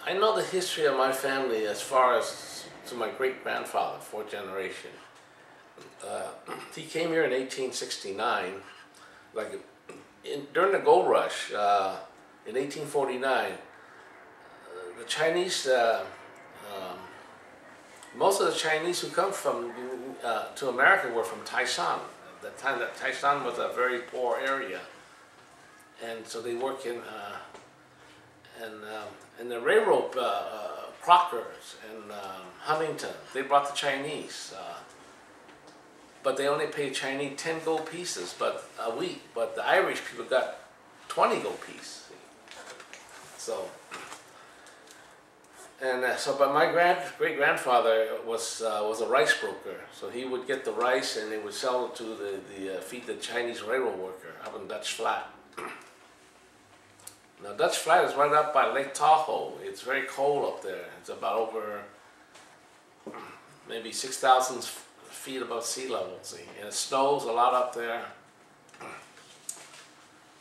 I know the history of my family as far as to my great-grandfather, fourth generation. He came here in 1869, during the gold rush in 1849. The Chinese, most of the Chinese who come from to America were from Taisan. At the time, that Taisan was a very poor area, and so they work in the railroad, Crockers and Huntington. They brought the Chinese, but they only paid Chinese 10 gold pieces a week. But the Irish people got 20 gold pieces. So. But my great-grandfather was a rice broker, so he would get the rice and he would sell it to feed the Chinese railroad worker up in Dutch Flat. Now Dutch Flat is right up by Lake Tahoe. It's very cold up there. It's about over maybe 6,000 feet above sea level, see, and it snows a lot up there.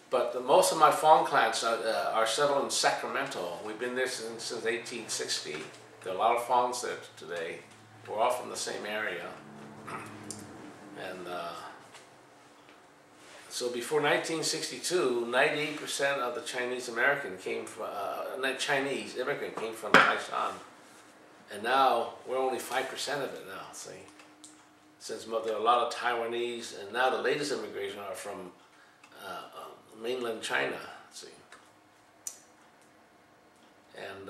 But most of my Fong clans are settled in Sacramento. We've been there since 1860. There are a lot of Fongs there today. We're all from the same area. And so before 1962, 98% of the Chinese American came from, Chinese immigrant came from Taisan. And now we're only 5% of it now, see. Since there are a lot of Taiwanese, and now the latest immigration are from mainland China, see. And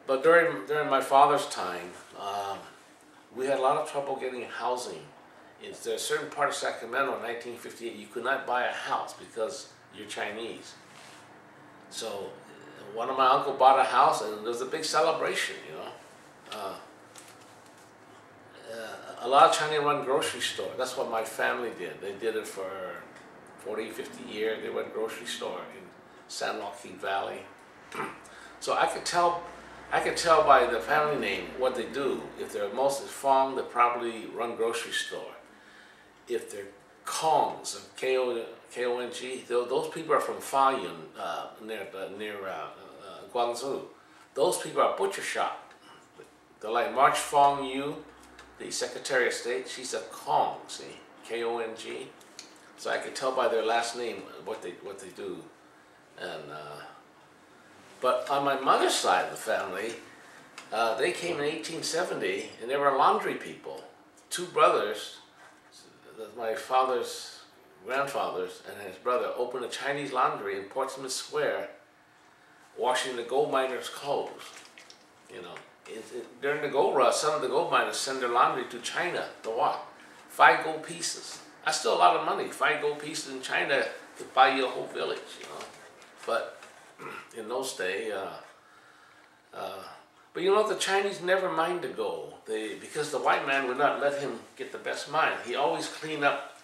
but during my father's time, we had a lot of trouble getting housing. There's a certain part of Sacramento in 1958 you could not buy a house because you're Chinese. So one of my uncles bought a house and there was a big celebration, you know. A lot of Chinese run grocery store. That's what my family did. They did it for 40, 50 years. They went grocery store in San Joaquin Valley. So I could tell by the family name what they do. If they're mostly Fong, they probably run grocery store. If they're Kongs, K-O-N-G, those people are from Fayun, near Guangzhou. Those people are butcher shop. They're like March Fong Yu, the Secretary of State. She's a Kong, see, K-O-N-G. So I could tell by their last name what they do. And but on my mother's side of the family, they came in 1870, and they were laundry people. Two brothers, my father's grandfathers and his brother, opened a Chinese laundry in Portsmouth Square, washing the gold miners' clothes. You know, during the gold rush, some of the gold miners send their laundry to China to what? 5 gold pieces. That's still a lot of money. 5 gold pieces in China could buy you a whole village, you know. But in those days, but you know, the Chinese never mind the gold. Because the white man would not let him get the best mine. He always cleaned up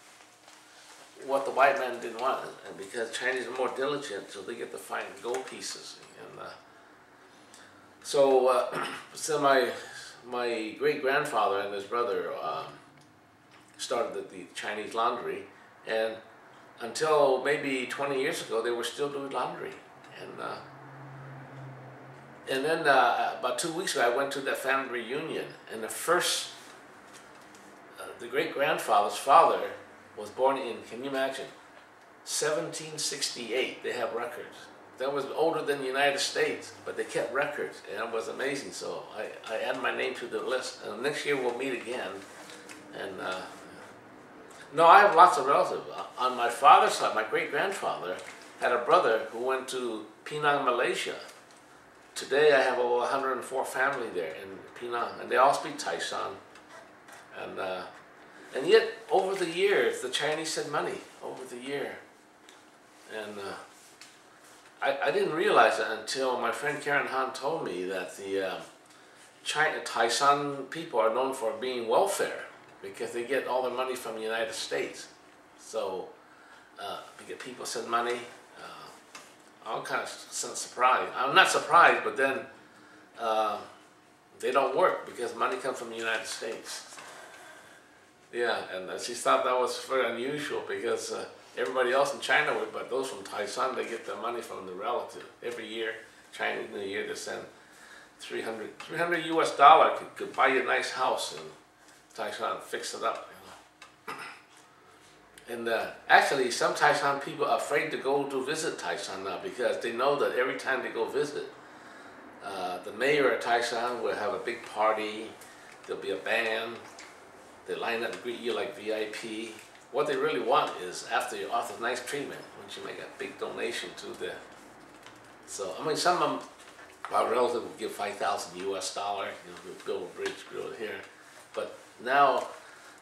what the white man didn't want. And because Chinese are more diligent, so they get the fine gold pieces. And so my great-grandfather and his brother started the Chinese laundry, and until maybe 20 years ago, they were still doing laundry. And then about 2 weeks ago, I went to that family reunion, and the great-grandfather's father was born in, can you imagine, 1768. They have records. That was older than the United States, but they kept records, and it was amazing. So I added my name to the list, and next year we'll meet again. And no, I have lots of relatives. On my father's side, my great-grandfather had a brother who went to Penang, Malaysia. Today I have over 104 family there in Penang, and they all speak Taisan. And yet, over the years, the Chinese sent money over the year. And I didn't realize that until my friend Karen Han told me that the Taisan people are known for being welfare because they get all their money from the United States. So because people send money, I'm kind of surprised. I'm not surprised, but then they don't work because money comes from the United States. Yeah, and she thought that was very unusual because everybody else in China would, but those from Taiwan, they get their money from the relative. Every year, Chinese New Year, they send $300 US could buy you a nice house in Taiwan and fix it up. And actually, some Taiwan people are afraid to go to visit Taiwan now because they know that every time they go visit, the mayor of Taiwan will have a big party, there'll be a band, they line up to greet you like VIP. What they really want is, after you offer nice treatment, once you make a big donation to the... So, I mean, some of them, our relatives will give $5,000 US, we'll build a bridge, build it here. But now,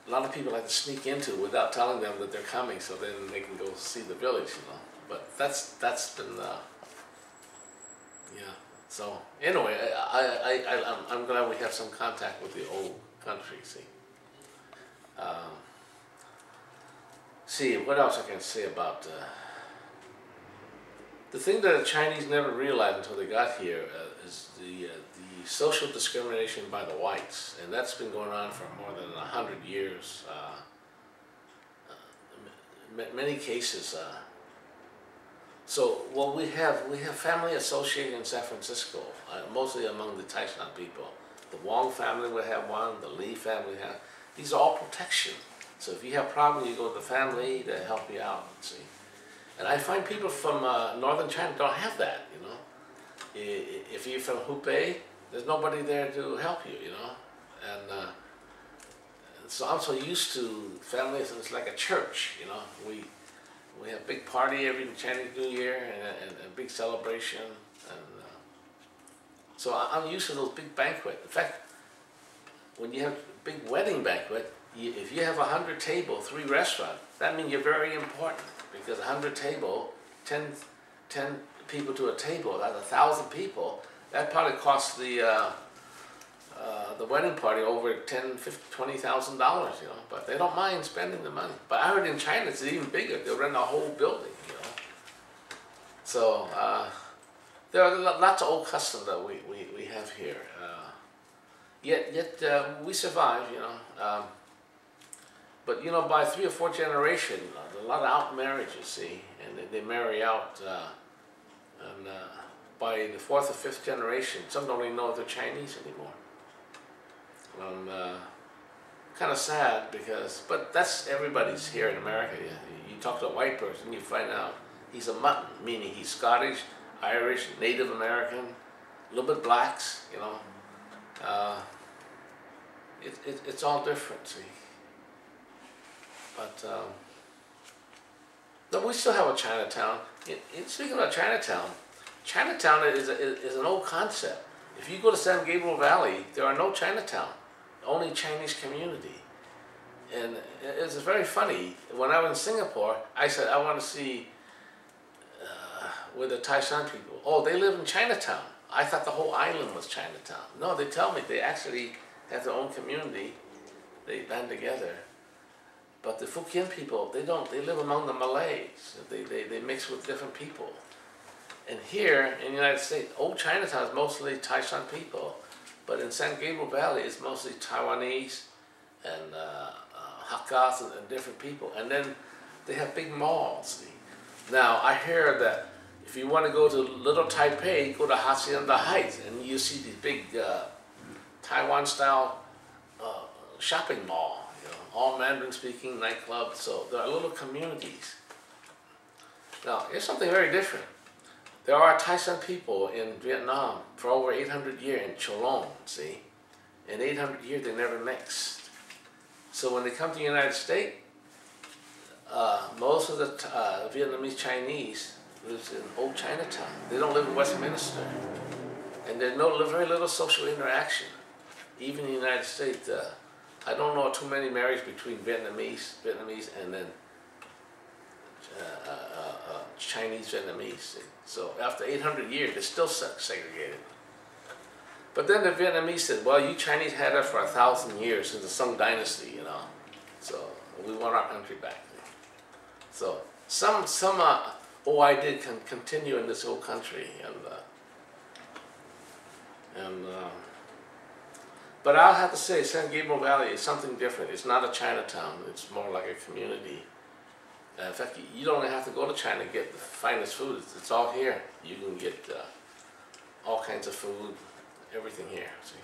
a lot of people like to sneak into it without telling them that they're coming, so then they can go see the village, But that's been, yeah. So anyway, I'm glad we have some contact with the old country. See, what else I can say about the thing that the Chinese never realized until they got here is the social discrimination by the whites, and that's been going on for more than 100 years. Many cases. So what we have family associated in San Francisco, mostly among the Taiwan people. The Wong family would have one, the Lee family would have. These are all protection. So if you have problems, you go to the family to help you out. See, and I find people from northern China don't have that. If you're from Hubei, there's nobody there to help you. And so I'm so used to families, and it's like a church. We have a big party every Chinese New Year and a big celebration, and so I'm used to those big banquets. In fact, when you have a big wedding banquet, if you have 100 tables, 3 restaurants, that means you're very important, because 100 tables, 10 people to a table, that's 1,000 people. That probably costs the wedding party over $10,000, $20,000, but they don't mind spending the money. But I heard in China it's even bigger. They'll rent a whole building, So there are lots of old customs that we have here. Yet we survive, But by 3 or 4 generations, a lot of out marriages, see, and they marry out, and by the 4th or 5th generation, some don't even know if they're Chinese anymore. Kind of sad but that's everybody's here in America. You talk to a white person, you find out he's a mutt, meaning he's Scottish, Irish, Native American, a little bit blacks, It's all different, see. But we still have a Chinatown. Speaking about Chinatown, Chinatown is an old concept. If you go to San Gabriel Valley, there are no Chinatown, only Chinese community. And it's very funny. When I was in Singapore, I said, I want to see where the Taiwan people. Oh, they live in Chinatown. I thought the whole island was Chinatown. No, they tell me they actually have their own community. They band together. But the Fukien people, they don't. They live among the Malays. They mix with different people. And here in the United States, old Chinatown is mostly Taiwan people. But in San Gabriel Valley, it's mostly Taiwanese and Hakkas and different people. And then they have big malls. Now, I hear that if you want to go to Little Taipei, go to Hacienda Heights, and you see these big Taiwan-style shopping mall, all Mandarin-speaking nightclubs. So there are little communities. Now, here's something very different. There are Taiwan people in Vietnam for over 800 years in Cholong, see? In 800 years, they never mixed. So when they come to the United States, most of the Vietnamese Chinese lives in old Chinatown. They don't live in Westminster. And there's very little social interaction. Even in the United States, I don't know too many marriages between Vietnamese and then Chinese Vietnamese. So after 800 years, they're still segregated. But then the Vietnamese said, well, you Chinese had us for 1,000 years since the Song Dynasty, So we want our country back. So some OID can continue in this whole country. But I'll have to say, San Gabriel Valley is something different. It's not a Chinatown. It's more like a community. In fact, you don't have to go to China to get the finest food. It's all here. You can get all kinds of food, everything here. See.